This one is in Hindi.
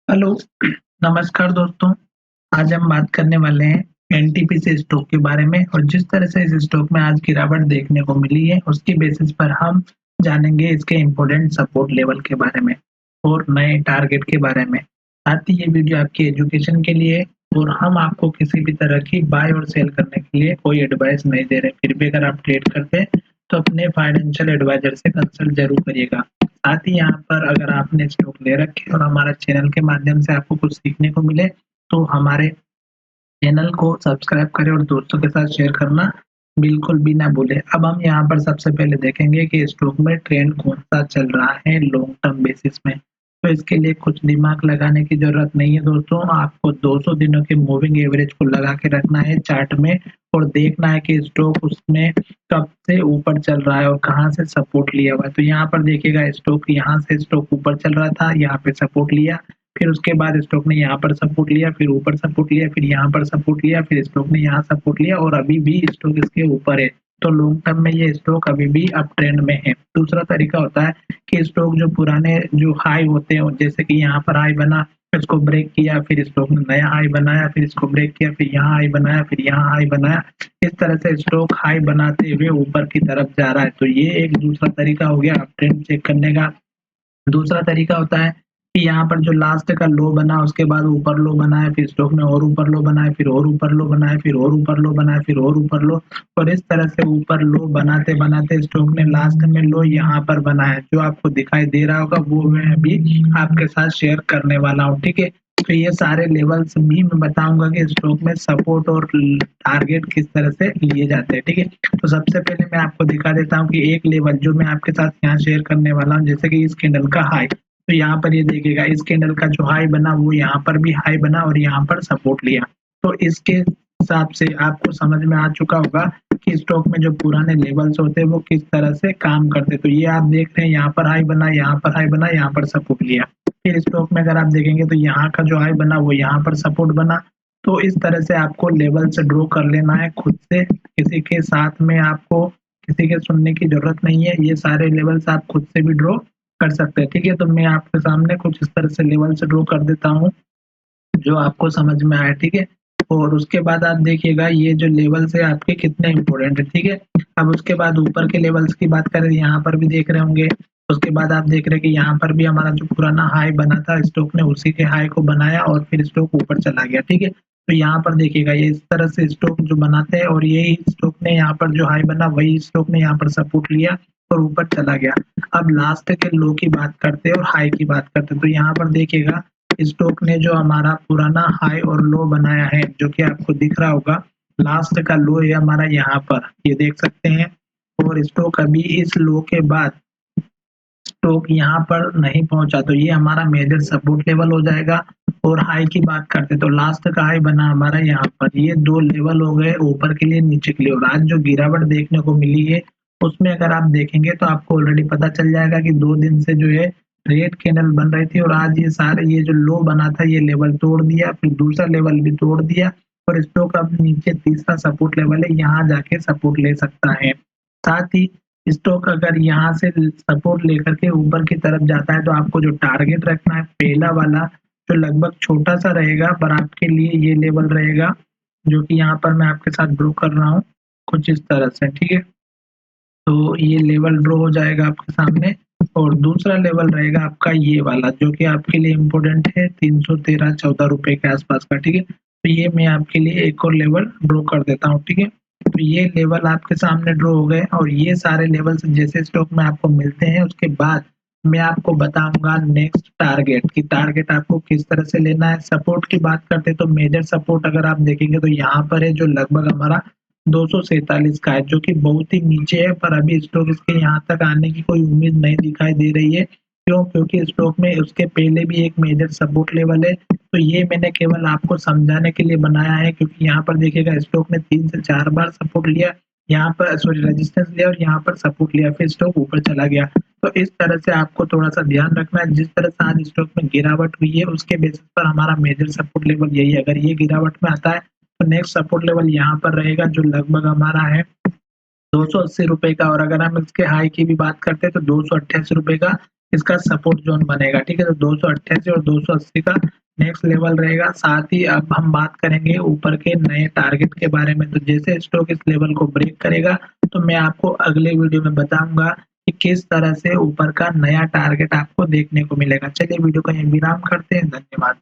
हेलो, नमस्कार दोस्तों। आज हम बात करने वाले हैं एनटीपीसी स्टॉक के बारे में और जिस तरह से इस स्टॉक में आज गिरावट देखने को मिली है, उसकी बेसिस पर हम जानेंगे इसके इम्पोर्टेंट सपोर्ट लेवल के बारे में और नए टारगेट के बारे में। साथ ही ये वीडियो आपकी एजुकेशन के लिए है और हम आपको किसी भी तरह की बाय और सेल करने के लिए कोई एडवाइस नहीं दे रहे। फिर भी अगर आप ट्रेड करते हैं, तो अपने फाइनेंशियल एडवाइजर से कंसल्ट ज़रूर करिएगा। साथ ही यहाँ पर अगर आपने स्टॉक ले रखे और हमारा चैनल के माध्यम से आपको कुछ सीखने को मिले, तो हमारे चैनल को सब्सक्राइब करें और दोस्तों के साथ शेयर करना बिल्कुल भी ना भूलें। अब हम यहाँ पर सबसे पहले देखेंगे कि स्टॉक में ट्रेंड कौन-सा चल रहा है लॉन्ग टर्म बेसिस में। तो इसके लिए कुछ दिमाग लगाने की ज़रूरत नहीं है दोस्तों, आपको 200 दिनों के मूविंग एवरेज को लगा के रखना है चार्ट में और देखना है कि स्टॉक उसमें कब से ऊपर चल रहा है और कहाँ से सपोर्ट लिया हुआ है। तो यहाँ पर देखिएगा स्टॉक यहाँ से स्टॉक ऊपर चल रहा था, यहाँ पे सपोर्ट लिया, फिर उसके बाद स्टॉक ने यहाँ पर सपोर्ट लिया, फिर ऊपर सपोर्ट लिया, फिर यहाँ पर सपोर्ट लिया, फिर स्टॉक ने यहाँ सपोर्ट लिया और अभी भी स्टॉक इसके ऊपर है। तो लॉन्ग टर्म में ये स्टॉक अभी भी अप ट्रेंड में है। दूसरा तरीका होता है कि स्टॉक जो पुराने जो हाई होते हैं, जैसे कि यहाँ पर हाई बना, इसको ब्रेक किया, फिर स्टॉक ने नया हाई बनाया, फिर इसको ब्रेक किया, फिर यहाँ हाई बनाया, फिर यहाँ हाई बनाया। इस तरह से स्टॉक हाई बनाते हुए ऊपर की तरफ जा रहा है। तो ये एक दूसरा तरीका हो गया अप ट्रेंड चेक करने का। दूसरा तरीका होता है कि यहाँ पर जो लास्ट का लो बना, उसके बाद ऊपर लो बनाया, फिर स्टॉक ने और ऊपर लो बनाया, फिर और ऊपर लो बनाया, फिर और ऊपर लो बनाया, फिर और ऊपर लो और इस तरह से ऊपर लो बनाते-बनाते स्टॉक ने लास्ट में लो यहाँ पर बनाया। जो आपको दिखाई दे रहा होगा वो मैं अभी आपके साथ शेयर करने वाला हूँ, ठीक है? तो ये सारे लेवल्स भी मैं बताऊँगा कि स्टॉक में सपोर्ट और टारगेट किस तरह से लिए जाते हैं, ठीक है? तो सबसे पहले मैं आपको दिखा देता हूँ कि एक लेवल जो मैं आपके साथ यहाँ शेयर करने वाला हूँ, जैसे कि इस कैंडल का हाई। तो यहाँ पर ये देखिएगा इस कैंडल का जो हाई बना वो यहाँ पर भी हाई बना और यहाँ पर सपोर्ट लिया। तो इसके हिसाब से आपको समझ में आ चुका होगा कि स्टॉक में जो पुराने लेवल्स होते हैं वो किस तरह से काम करते हैं। तो ये आप देख रहे हैं यहाँ पर हाई बना, यहाँ पर हाई बना, यहाँ पर सपोर्ट लिया। फिर स्टॉक में अगर आप देखेंगे तो यहाँ का जो हाई बना वो यहाँ पर सपोर्ट बना। तो इस तरह से आपको लेवल्स ड्रॉ कर लेना है खुद से, किसी के साथ में आपको किसी के सुनने की ज़रूरत नहीं है। ये सारे लेवल्स आप खुद से भी ड्रॉ कर सकते हैं, ठीक है? तो मैं आपके सामने कुछ इस तरह से लेवल्स ड्रॉ कर देता हूँ, जो आपको समझ में आए, ठीक है? और उसके बाद आप देखिएगा ये जो लेवल्स है आपके कितने इम्पोर्टेंट है, ठीक है? अब उसके बाद ऊपर के लेवल्स की बात करें, यहाँ पर भी देख रहे होंगे। उसके बाद आप देख रहे हैं कि यहाँ पर भी हमारा जो पुराना हाई बना था, स्टॉक ने उसी के हाई को बनाया और फिर स्टॉक ऊपर चला गया, ठीक है? तो यहाँ पर देखिएगा ये इस तरह से स्टॉक जो बनाते हैं और यही स्टॉक ने यहाँ पर जो हाई बना, वही स्टॉक ने यहाँ पर सपोर्ट लिया और ऊपर चला गया। अब लास्ट के लो की बात करते हैं और हाई की बात करते हैं। तो यहाँ पर देखिएगा स्टॉक ने जो हमारा पुराना हाई और लो बनाया है, जो कि आपको दिख रहा होगा, लास्ट का लो है हमारा यहाँ पर, ये देख सकते हैं। और स्टॉक अभी इस लो के बाद स्टॉक यहाँ पर नहीं पहुंचा, तो ये हमारा मेजर सपोर्ट लेवल हो जाएगा। और हाई की बात करते तो लास्ट का हाई बना हमारा यहाँ पर, ये 2 लेवल हो गए ऊपर के लिए, नीचे के लिए। और आज जो गिरावट देखने को मिली है, उसमें अगर आप देखेंगे तो आपको ऑलरेडी पता चल जाएगा कि 2 दिन से जो है रेड कैंडल बन रही थी और आज ये सारे ये जो लो बना था ये लेवल तोड़ दिया, फिर दूसरा लेवल भी तोड़ दिया और स्टॉक अब नीचे तीसरा सपोर्ट लेवल है, यहाँ जाके सपोर्ट ले सकता है। साथ ही स्टॉक अगर यहाँ से सपोर्ट लेकर के ऊपर की तरफ जाता है, तो आपको जो टारगेट रखना है पहला वाला, जो लगभग छोटा-सा रहेगा पर आपके लिए ये लेवल रहेगा, जो कि यहाँ पर मैं आपके साथ ड्रॉ कर रहा हूँ, कुछ इस तरह से, ठीक है? तो ये लेवल ड्रॉ हो जाएगा आपके सामने और दूसरा लेवल रहेगा आपका ये वाला, जो कि आपके लिए इम्पोर्टेंट है, 313-14 रुपए के आसपास का, ठीक है? तो ये मैं आपके लिए एक और लेवल ड्रॉ कर देता हूँ, ठीक है? तो ये लेवल आपके सामने ड्रॉ हो गए और ये सारे लेवल्स जैसे स्टॉक में आपको मिलते हैं, उसके बाद मैं आपको बताऊँगा नेक्स्ट टारगेट कि टारगेट आपको किस तरह से लेना है। सपोर्ट की बात करते हैं तो मेजर सपोर्ट अगर आप देखेंगे तो यहाँ पर है, जो लगभग हमारा 247 का है, जो कि बहुत ही नीचे है, पर अभी स्टॉक इसके यहाँ तक आने की कोई उम्मीद नहीं दिखाई दे रही है। क्यों? क्योंकि स्टॉक में उसके पहले भी एक मेजर सपोर्ट लेवल है। तो ये मैंने केवल आपको समझाने के लिए बनाया है, क्योंकि यहाँ पर देखिएगा स्टॉक ने 3 से 4 बार सपोर्ट लिया, यहाँ पर सॉरी रेजिस्टेंस लिया और यहाँ पर सपोर्ट लिया, फिर स्टॉक ऊपर चला गया। तो इस तरह से आपको थोड़ा-सा ध्यान रखना है, जिस तरह से आज स्टॉक में गिरावट हुई है, उसके बेसिस पर हमारा मेजर सपोर्ट लेवल यही है। अगर ये गिरावट में आता है, तो नेक्स्ट सपोर्ट लेवल यहाँ पर रहेगा, जो लगभग हमारा है ₹280 का। और अगर हम इसके हाई की भी बात करते हैं तो ₹288 का इसका सपोर्ट ज़ोन बनेगा, ठीक है? तो 288 और 280 का नेक्स्ट लेवल रहेगा। साथ ही अब हम बात करेंगे ऊपर के नए टारगेट के बारे में। तो जैसे स्टॉक इस लेवल को ब्रेक करेगा तो मैं आपको अगले वीडियो में बताऊँगा कि किस तरह से ऊपर का नया टारगेट आपको देखने को मिलेगा। चलिए वीडियो को यहीं विराम करते हैं। धन्यवाद।